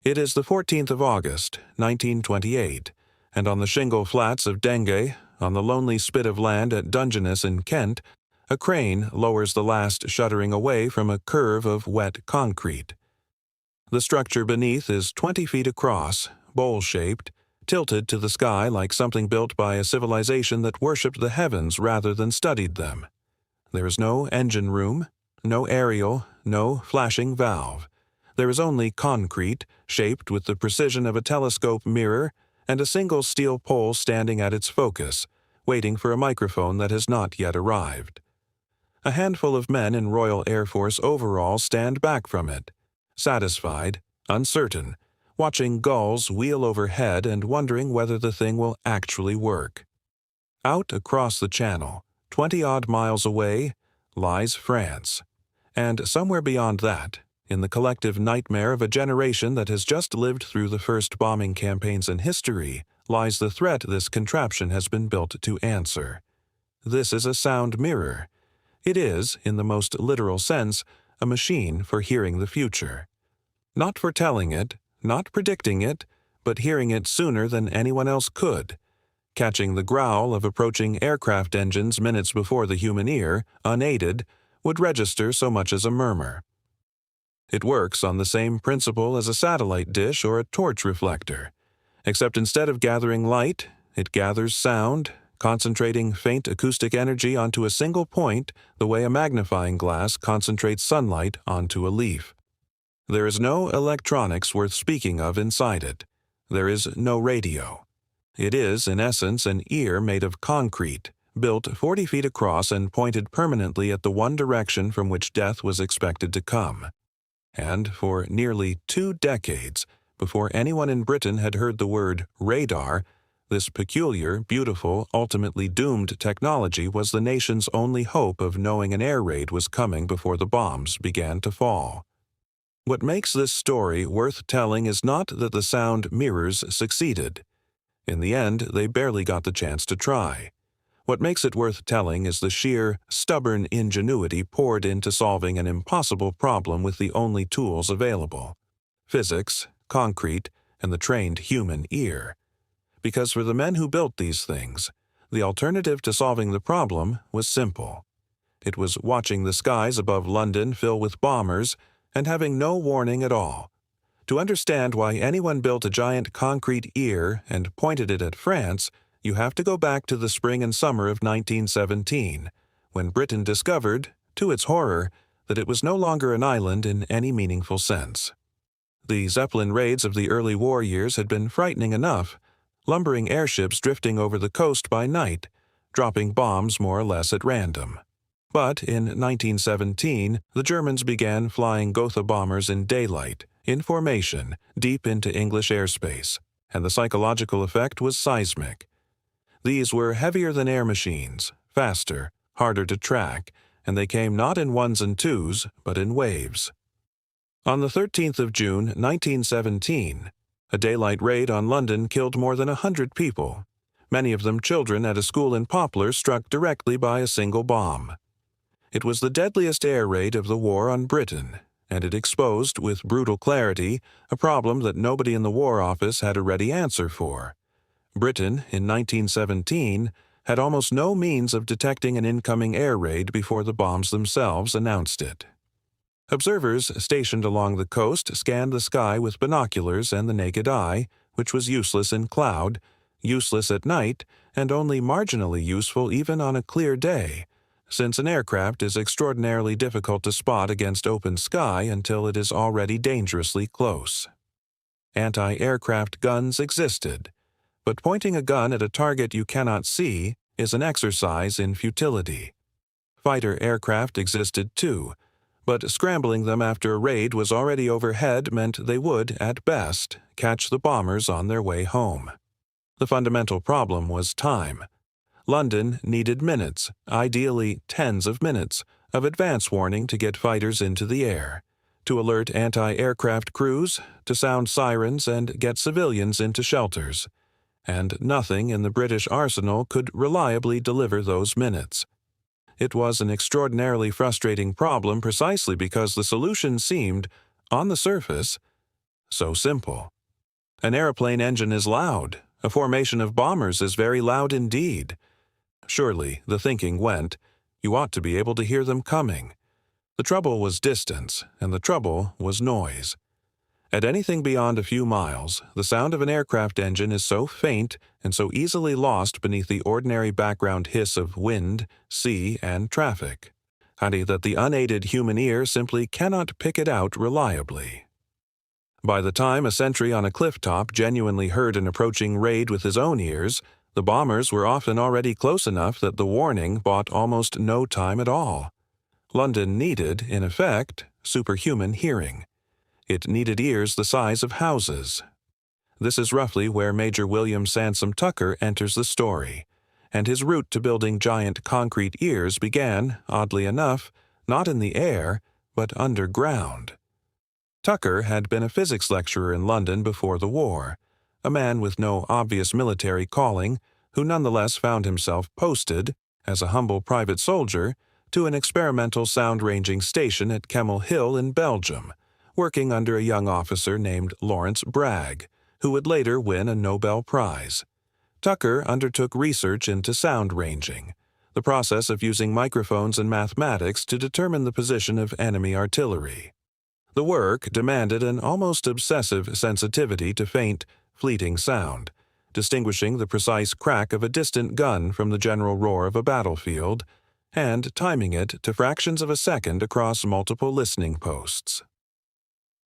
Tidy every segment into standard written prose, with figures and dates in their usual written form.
It is the 14th of August, 1928, and on the shingle flats of Denge, on the lonely spit of land at Dungeness in Kent, a crane lowers the last shuttering away from a curve of wet concrete. The structure beneath is 20 feet across, bowl-shaped, tilted to the sky like something built by a civilization that worshipped the heavens rather than studied them. There is no engine room, no aerial, no flashing valve. There is only concrete, shaped with the precision of a telescope mirror, and a single steel pole standing at its focus, waiting for a microphone that has not yet arrived. A handful of men in Royal Air Force overalls stand back from it, satisfied, uncertain, watching gulls wheel overhead and wondering whether the thing will actually work. Out across the channel, 20-odd miles away, lies France, and somewhere beyond that, in the collective nightmare of a generation that has just lived through the first bombing campaigns in history, lies the threat this contraption has been built to answer. This is a sound mirror. It is, in the most literal sense, a machine for hearing the future. Not foretelling it, not predicting it, but hearing it sooner than anyone else could, catching the growl of approaching aircraft engines minutes before the human ear, unaided, would register so much as a murmur. It works on the same principle as a satellite dish or a torch reflector, except instead of gathering light, it gathers sound, concentrating faint acoustic energy onto a single point the way a magnifying glass concentrates sunlight onto a leaf. There is no electronics worth speaking of inside it. There is no radio. It is, in essence, an ear made of concrete, built 40 feet across and pointed permanently at the one direction from which death was expected to come. And for nearly 2 decades, before anyone in Britain had heard the word radar, this peculiar, beautiful, ultimately doomed technology was the nation's only hope of knowing an air raid was coming before the bombs began to fall. What makes this story worth telling is not that the sound mirrors succeeded. In the end, they barely got the chance to try. What makes it worth telling is the sheer, stubborn ingenuity poured into solving an impossible problem with the only tools available: physics, concrete, and the trained human ear. Because for the men who built these things, the alternative to solving the problem was simple. It was watching the skies above London fill with bombers and having no warning at all. To understand why anyone built a giant concrete ear and pointed it at France, you have to go back to the spring and summer of 1917, when Britain discovered, to its horror, that it was no longer an island in any meaningful sense. The Zeppelin raids of the early war years had been frightening enough, lumbering airships drifting over the coast by night, dropping bombs more or less at random. But in 1917, the Germans began flying Gotha bombers in daylight, in formation, deep into English airspace, and the psychological effect was seismic. These were heavier-than-air machines, faster, harder to track, and they came not in ones and twos, but in waves. On the 13th of June, 1917, a daylight raid on London killed more than 100 people, many of them children at a school in Poplar struck directly by a single bomb. It was the deadliest air raid of the war on Britain, and it exposed, with brutal clarity, a problem that nobody in the War Office had a ready answer for. Britain, in 1917, had almost no means of detecting an incoming air raid before the bombs themselves announced it. Observers stationed along the coast scanned the sky with binoculars and the naked eye, which was useless in cloud, useless at night, and only marginally useful even on a clear day, since an aircraft is extraordinarily difficult to spot against open sky until it is already dangerously close. Anti-aircraft guns existed, but pointing a gun at a target you cannot see is an exercise in futility. Fighter aircraft existed too, but scrambling them after a raid was already overhead meant they would, at best, catch the bombers on their way home. The fundamental problem was time. London needed minutes, ideally tens of minutes, of advance warning to get fighters into the air, to alert anti-aircraft crews, to sound sirens and get civilians into shelters. And nothing in the British arsenal could reliably deliver those minutes. It was an extraordinarily frustrating problem precisely because the solution seemed, on the surface, So simple. An airplane engine is loud. A formation of bombers is very loud indeed. Surely, the thinking went, you ought to be able to hear them coming. The trouble was distance, and the trouble was noise. At anything beyond a few miles, the sound of an aircraft engine is so faint and so easily lost beneath the ordinary background hiss of wind, sea, and traffic, that the unaided human ear simply cannot pick it out reliably. By the time a sentry on a cliff-top genuinely heard an approaching raid with his own ears, the bombers were often already close enough that the warning bought almost no time at all. London needed, in effect, superhuman hearing. It needed ears the size of houses. This is roughly where Major William Sansom Tucker enters the story, and his route to building giant concrete ears began, oddly enough, not in the air, but underground. Tucker had been a physics lecturer in London before the war, a man with no obvious military calling, who nonetheless found himself posted, as a humble private soldier, to an experimental sound-ranging station at Kemmel Hill in Belgium, working under a young officer named Lawrence Bragg, who would later win a Nobel Prize. Tucker undertook research into sound ranging, the process of using microphones and mathematics to determine the position of enemy artillery. The work demanded an almost obsessive sensitivity to faint, fleeting sound, distinguishing the precise crack of a distant gun from the general roar of a battlefield, and timing it to fractions of a second across multiple listening posts.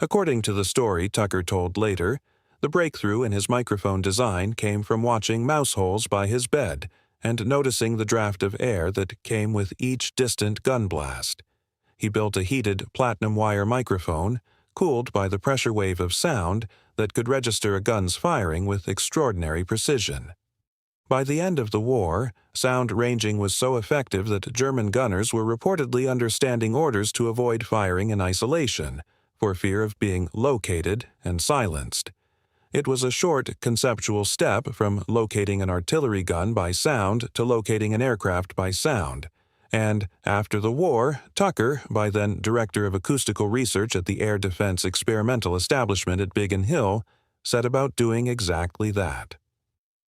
According to the story Tucker told later, the breakthrough in his microphone design came from watching mouse holes by his bed and noticing the draft of air that came with each distant gun blast. He built a heated platinum wire microphone, cooled by the pressure wave of sound, that could register a gun's firing with extraordinary precision. By the end of the war, sound ranging was so effective that German gunners were reportedly under standing orders to avoid firing in isolation, for fear of being located and silenced. It was a short conceptual step from locating an artillery gun by sound to locating an aircraft by sound, and after the war, Tucker, by then Director of Acoustical Research at the Air Defense Experimental Establishment at Biggin Hill, set about doing exactly that.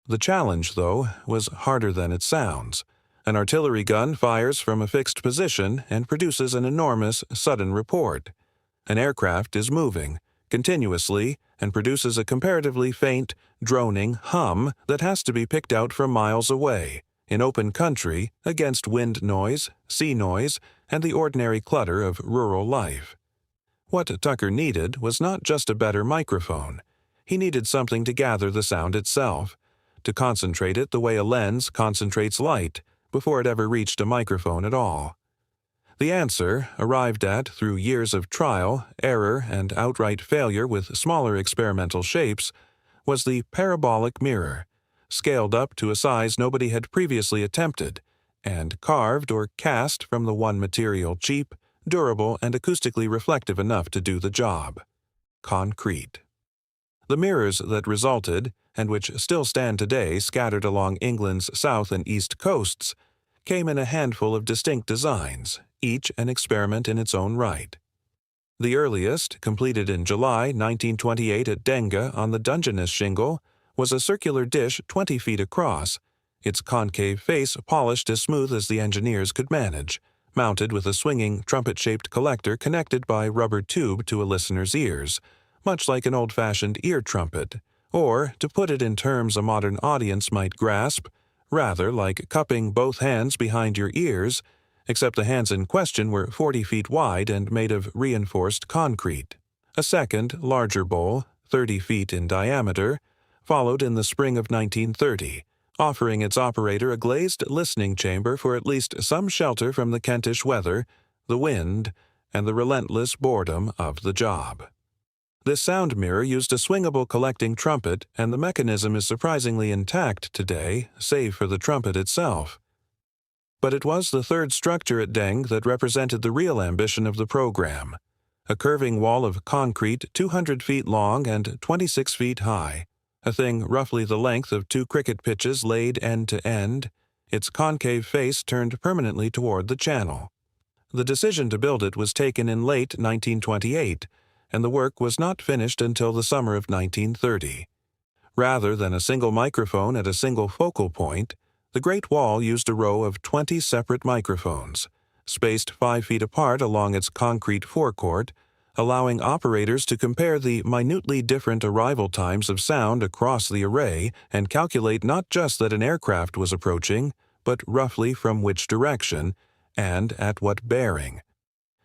The challenge, though, was harder than it sounds. An artillery gun fires from a fixed position and produces an enormous, sudden report. An aircraft is moving, continuously, and produces a comparatively faint, droning hum that has to be picked out from miles away, in open country, against wind noise, sea noise, and the ordinary clutter of rural life. What Tucker needed was not just a better microphone. He needed something to gather the sound itself, to concentrate it the way a lens concentrates light, before it ever reached a microphone at all. The answer, arrived at through years of trial, error, and outright failure with smaller experimental shapes, was the parabolic mirror, scaled up to a size nobody had previously attempted, and carved or cast from the one material cheap, durable, and acoustically reflective enough to do the job: concrete. The mirrors that resulted, and which still stand today scattered along England's south and east coasts, came in a handful of distinct designs, each an experiment in its own right. The earliest, completed in July 1928 at Denge on the Dungeness shingle, was a circular dish 20 feet across, its concave face polished as smooth as the engineers could manage, mounted with a swinging trumpet-shaped collector connected by rubber tube to a listener's ears, much like an old-fashioned ear trumpet, or, to put it in terms a modern audience might grasp, rather like cupping both hands behind your ears, except the hands in question were 40 feet wide and made of reinforced concrete. A second, larger bowl, 30 feet in diameter, followed in the spring of 1930, offering its operator a glazed listening chamber for at least some shelter from the Kentish weather, the wind, and the relentless boredom of the job. This sound mirror used a swingable collecting trumpet, and the mechanism is surprisingly intact today, save for the trumpet itself. But it was the third structure at Denge that represented the real ambition of the program: a curving wall of concrete 200 feet long and 26 feet high, a thing roughly the length of 2 cricket pitches laid end to end, its concave face turned permanently toward the channel. The decision to build it was taken in late 1928, and the work was not finished until the summer of 1930. Rather than a single microphone at a single focal point, the Great Wall used a row of 20 separate microphones, spaced 5 feet apart along its concrete forecourt, allowing operators to compare the minutely different arrival times of sound across the array and calculate not just that an aircraft was approaching, but roughly from which direction and at what bearing.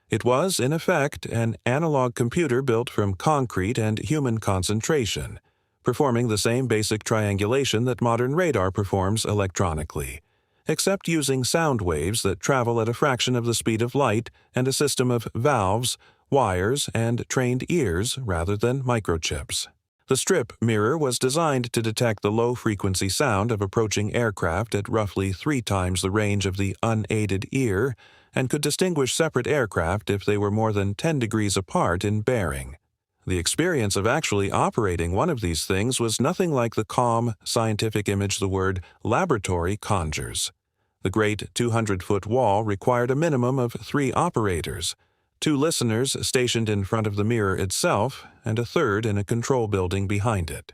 It was, in effect, an analog computer built from concrete and human concentration, performing the same basic triangulation that modern radar performs electronically, except using sound waves that travel at a fraction of the speed of light and a system of valves, wires, and trained ears rather than microchips. The strip mirror was designed to detect the low-frequency sound of approaching aircraft at roughly 3 times the range of the unaided ear and could distinguish separate aircraft if they were more than 10 degrees apart in bearing. The experience of actually operating one of these things was nothing like the calm, scientific image the word laboratory conjures. The great 200-foot wall required a minimum of 3 operators, 2 listeners stationed in front of the mirror itself, and a third in a control building behind it.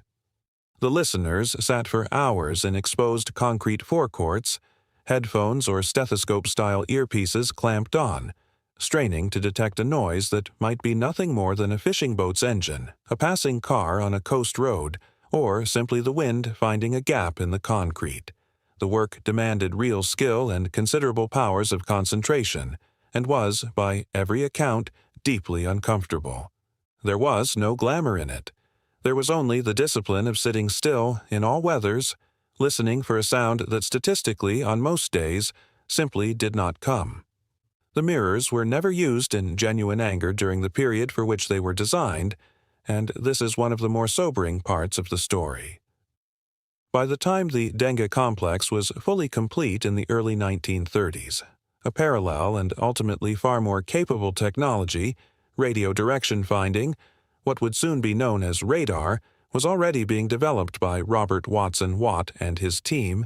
The listeners sat for hours in exposed concrete forecourts, headphones or stethoscope-style earpieces clamped on, straining to detect a noise that might be nothing more than a fishing boat's engine, a passing car on a coast road, or simply the wind finding a gap in the concrete. The work demanded real skill and considerable powers of concentration, and was, by every account, deeply uncomfortable. There was no glamour in it. There was only the discipline of sitting still in all weathers, listening for a sound that statistically, on most days, simply did not come. The mirrors were never used in genuine anger during the period for which they were designed, and this is one of the more sobering parts of the story. By the time the Denge complex was fully complete in the early 1930s, a parallel and ultimately far more capable technology, radio direction finding, what would soon be known as radar, was already being developed by Robert Watson Watt and his team,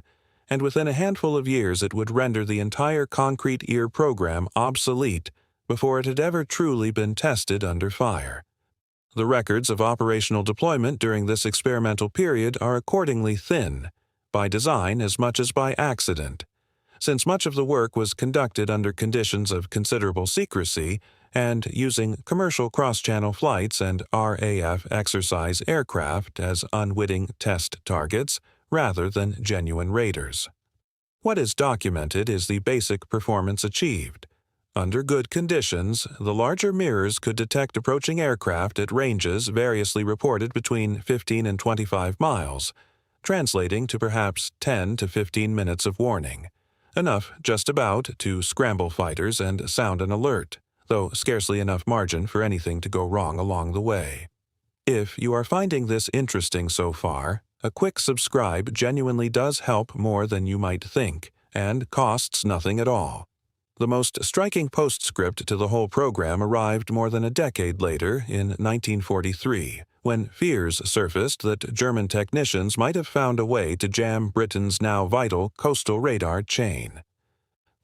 and within a handful of years it would render the entire concrete ear program obsolete before it had ever truly been tested under fire. The records of operational deployment during this experimental period are accordingly thin, by design as much as by accident, since much of the work was conducted under conditions of considerable secrecy and using commercial cross-channel flights and RAF exercise aircraft as unwitting test targets rather than genuine raiders. What is documented is the basic performance achieved. Under good conditions, the larger mirrors could detect approaching aircraft at ranges variously reported between 15 and 25 miles, translating to perhaps 10 to 15 minutes of warning. Enough, just about, to scramble fighters and sound an alert, though scarcely enough margin for anything to go wrong along the way. If you are finding this interesting so far, a quick subscribe genuinely does help more than you might think, and costs nothing at all. The most striking postscript to the whole program arrived more than a decade later, in 1943, when fears surfaced that German technicians might have found a way to jam Britain's now vital coastal radar chain.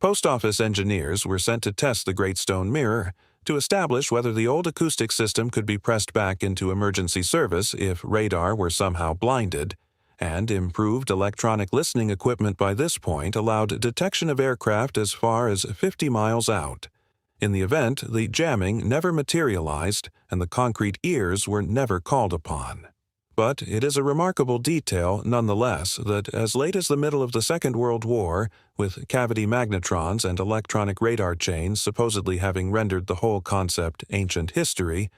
Post office engineers were sent to test the Great Stone Mirror to establish whether the old acoustic system could be pressed back into emergency service if radar were somehow blinded, and improved electronic listening equipment by this point allowed detection of aircraft as far as 50 miles out. In the event, the jamming never materialized and the concrete ears were never called upon. But it is a remarkable detail, nonetheless, that as late as the middle of the Second World War, with cavity magnetrons and electronic radar chains supposedly having rendered the whole concept ancient history,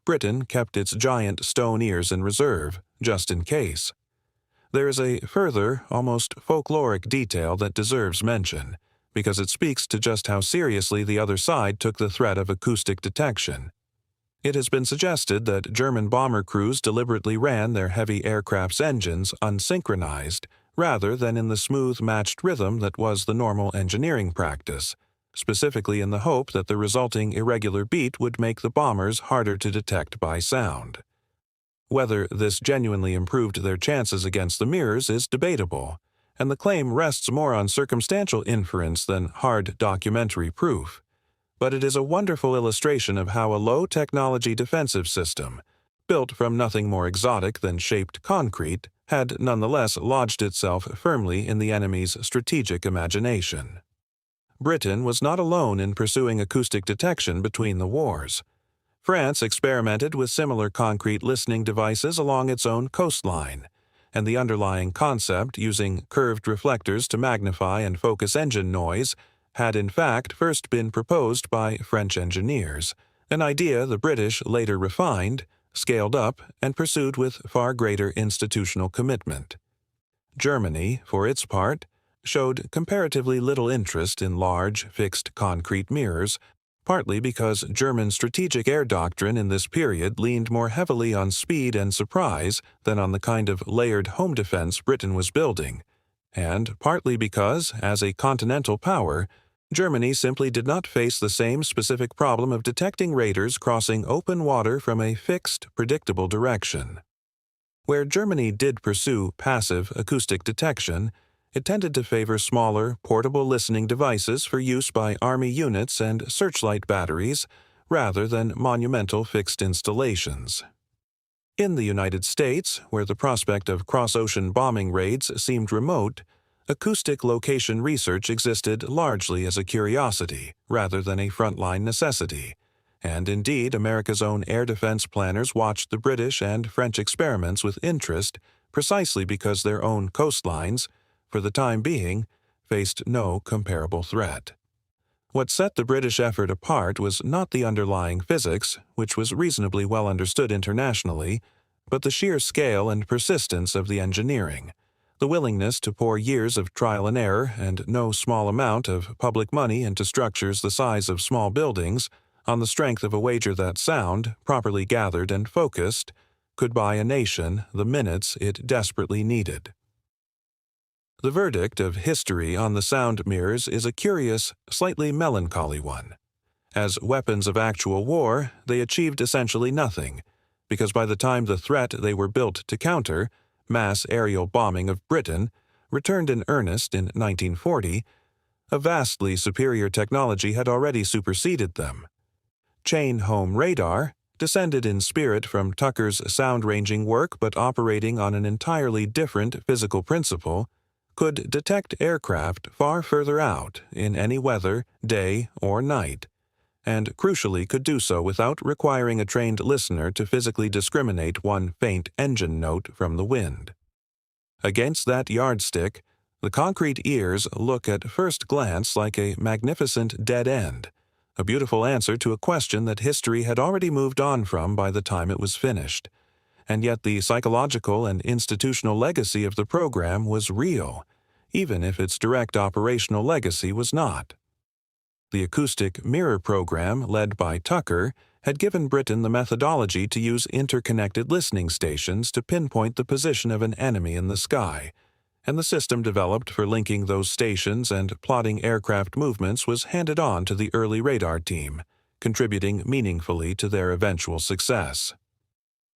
Britain kept its giant stone ears in reserve, just in case. There is a further, almost folkloric detail that deserves mention, because it speaks to just how seriously the other side took the threat of acoustic detection. It has been suggested that German bomber crews deliberately ran their heavy aircraft's engines unsynchronized, rather than in the smooth matched rhythm that was the normal engineering practice, specifically in the hope that the resulting irregular beat would make the bombers harder to detect by sound. Whether this genuinely improved their chances against the mirrors is debatable, and the claim rests more on circumstantial inference than hard documentary proof. but it is a wonderful illustration of how a low-technology defensive system, built from nothing more exotic than shaped concrete, had nonetheless lodged itself firmly in the enemy's strategic imagination. Britain was not alone in pursuing acoustic detection between the wars. France experimented with similar concrete listening devices along its own coastline, and the underlying concept, using curved reflectors to magnify and focus engine noise, had in fact first been proposed by French engineers, an idea the British later refined, scaled up, and pursued with far greater institutional commitment. Germany, for its part, showed comparatively little interest in large, fixed concrete mirrors, partly because German strategic air doctrine in this period leaned more heavily on speed and surprise than on the kind of layered home defense Britain was building, and partly because, as a continental power, Germany simply did not face the same specific problem of detecting raiders crossing open water from a fixed, predictable direction. Where Germany did pursue passive acoustic detection, it tended to favor smaller, portable listening devices for use by Army units and searchlight batteries rather than monumental fixed installations. In the United States, where the prospect of cross-ocean bombing raids seemed remote, acoustic location research existed largely as a curiosity rather than a frontline necessity, and indeed America's own air defense planners watched the British and French experiments with interest precisely because their own coastlines, for the time being, faced no comparable threat. What set the British effort apart was not the underlying physics, which was reasonably well understood internationally, but the sheer scale and persistence of the engineering, the willingness to pour years of trial and error and no small amount of public money into structures the size of small buildings on the strength of a wager that sound, properly gathered and focused, could buy a nation the minutes it desperately needed. The verdict of history on the sound mirrors is a curious, slightly melancholy one. As weapons of actual war, they achieved essentially nothing, because by the time the threat they were built to counter, mass aerial bombing of Britain, returned in earnest in 1940, a vastly superior technology had already superseded them. Chain-home radar, descended in spirit from Tucker's sound-ranging work but operating on an entirely different physical principle, could detect aircraft far further out in any weather, day or night, and crucially could do so without requiring a trained listener to physically discriminate one faint engine note from the wind. Against that yardstick, the concrete ears look at first glance like a magnificent dead end, a beautiful answer to a question that history had already moved on from by the time it was finished. And yet the psychological and institutional legacy of the program was real, even if its direct operational legacy was not. The acoustic mirror program, led by Tucker, had given Britain the methodology to use interconnected listening stations to pinpoint the position of an enemy in the sky, and the system developed for linking those stations and plotting aircraft movements was handed on to the early radar team, contributing meaningfully to their eventual success.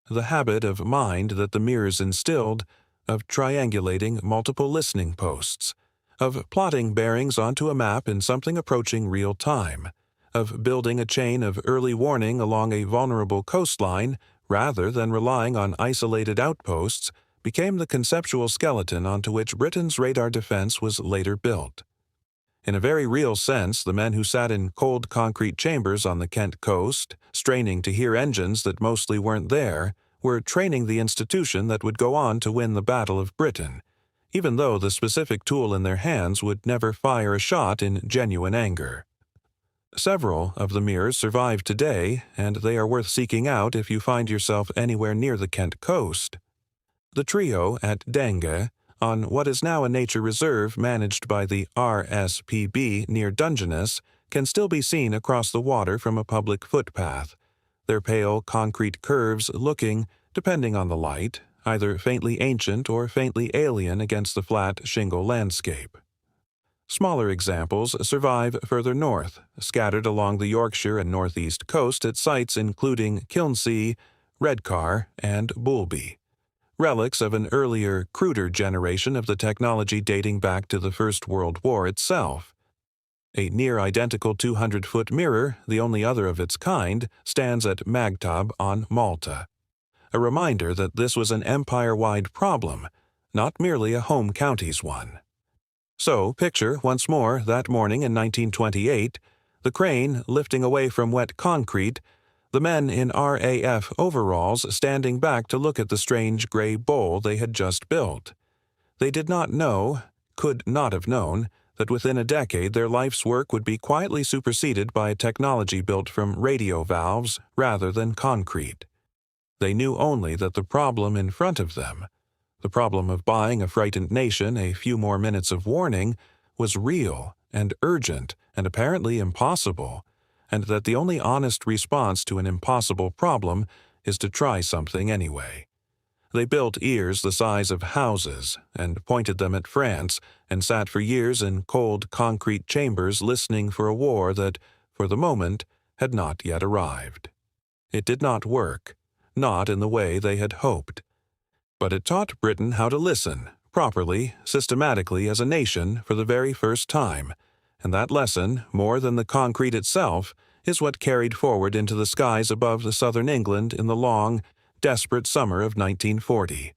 The habit of mind that the mirrors instilled, of triangulating multiple listening posts, of plotting bearings onto a map in something approaching real time, of building a chain of early warning along a vulnerable coastline rather than relying on isolated outposts, became the conceptual skeleton onto which Britain's radar defense was later built. In a very real sense, the men who sat in cold concrete chambers on the Kent coast, straining to hear engines that mostly weren't there, were training the institution that would go on to win the Battle of Britain, even though the specific tool in their hands would never fire a shot in genuine anger. Several of the mirrors survive today, and they are worth seeking out if you find yourself anywhere near the Kent coast. The trio at Denge, on what is now a nature reserve managed by the RSPB near Dungeness, can still be seen across the water from a public footpath, their pale concrete curves looking, depending on the light, either faintly ancient or faintly alien against the flat shingle landscape. Smaller examples survive further north, scattered along the Yorkshire and northeast coast at sites including Kilnsea, Redcar, and Boulby, relics of an earlier, cruder generation of the technology dating back to the First World War itself. A near-identical 200-foot mirror, the only other of its kind, stands at Magtab on Malta. A reminder that this was an empire-wide problem, not merely a home counties one. So, picture, once more, that morning in 1928, the crane lifting away from wet concrete, the men in RAF overalls standing back to look at the strange gray bowl they had just built. They did not know, could not have known, that within a decade their life's work would be quietly superseded by a technology built from radio valves rather than concrete. They knew only that the problem in front of them, the problem of buying a frightened nation a few more minutes of warning, was real and urgent and apparently impossible, and that the only honest response to an impossible problem is to try something anyway. They built ears the size of houses and pointed them at France and sat for years in cold concrete chambers listening for a war that, for the moment, had not yet arrived. It did not work, not in the way they had hoped. But it taught Britain how to listen, properly, systematically as a nation for the very first time, and that lesson, more than the concrete itself, is what carried forward into the skies above the southern England in the long, desperate summer of 1940.